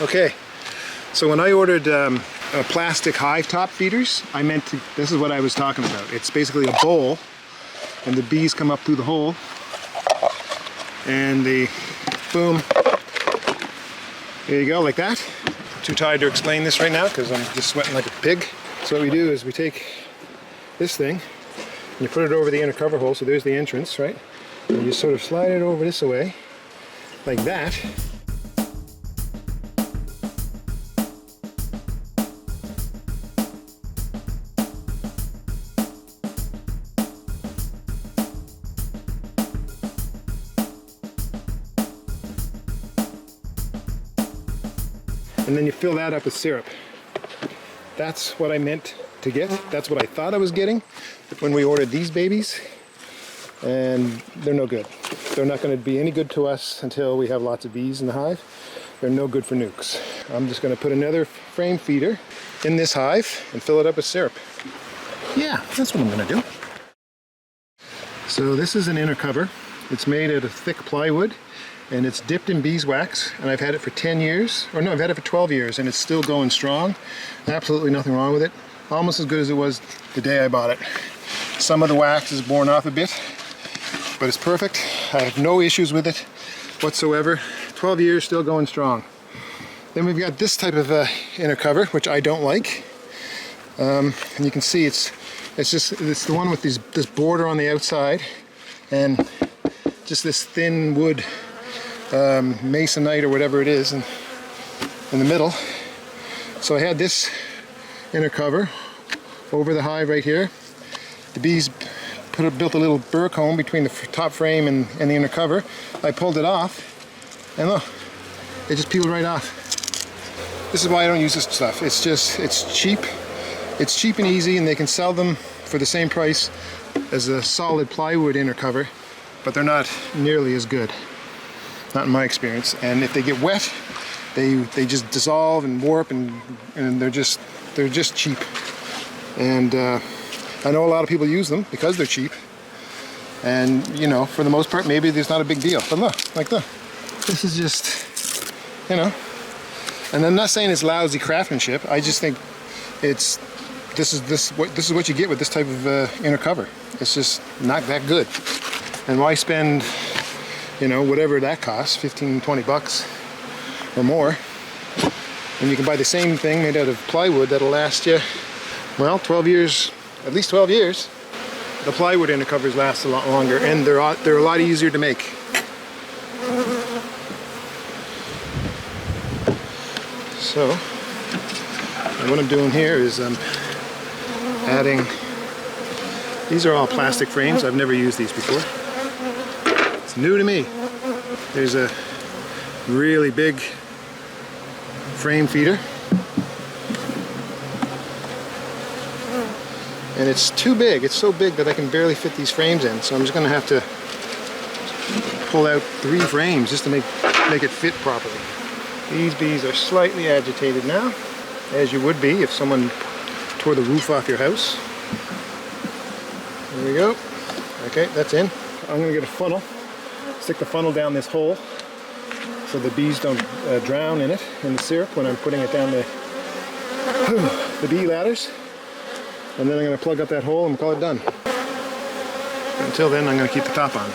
Okay, so when I ordered plastic hive top feeders, I meant to, this is what I was talking about. It's basically a bowl, and the bees come up through the hole, and they, boom, there you go, like that. Too tired to explain this right now because I'm just sweating like a pig. So what we do is we take this thing, and you put it over the inner cover hole, so there's the entrance, right? And you sort of slide it over this way, like that. And then you fill that up with syrup. That's what I meant to get. That's what I thought I was getting when we ordered these babies. And they're no good. They're not going to be any good to us until we have lots of bees in the hive. They're no good for nukes. I'm just going to put another frame feeder in this hive and fill it up with syrup. Yeah, that's what I'm going to do. So this is an inner cover. It's made out of thick plywood, and it's dipped in beeswax, and I've had it for 10 years, or no, I've had it for 12 years, and it's still going strong. Absolutely nothing wrong with it. Almost as good as it was the day I bought it. Some of the wax is worn off a bit, but it's perfect. I have no issues with it whatsoever. 12 years, still going strong. Then we've got this type of inner cover, which I don't like. And you can see it's the one with this border on the outside, and just this thin wood masonite or whatever it is in the middle. So I had this inner cover over the hive right here. The bees built a little burr comb between the top frame and the inner cover. I pulled it off, and look, it just peeled right off. This is why I don't use this stuff. It's cheap. It's cheap and easy, and they can sell them for the same price as a solid plywood inner cover, but they're not nearly as good. Not in my experience. And if they get wet, they just dissolve and warp, and they're just cheap. And I know a lot of people use them because they're cheap. And you know, for the most part, maybe there's not a big deal. But look, like that. This is just, you know. And I'm not saying it's lousy craftsmanship. I just think this is what you get with this type of inner cover. It's just not that good. And why spend, you know, whatever that costs, 15, 20 bucks or more, and you can buy the same thing made out of plywood that'll last you, well, 12 years, at least 12 years. The plywood inner covers last a lot longer, and they're a lot easier to make. So what I'm doing here is I'm adding, these are all plastic frames. I've never used these before. It's new to me. There's a really big frame feeder, and it's too big. It's so big that I can barely fit these frames in, so I'm just going to have to pull out 3 frames just to make it fit properly. These bees are slightly agitated now, as you would be if someone tore the roof off your house. There we go. Okay, that's in. I'm going to get a funnel, stick the funnel down this hole so the bees don't drown in it, in the syrup, when I'm putting it down the bee ladders. And then I'm going to plug up that hole and call it done. Until then, I'm going to keep the top on.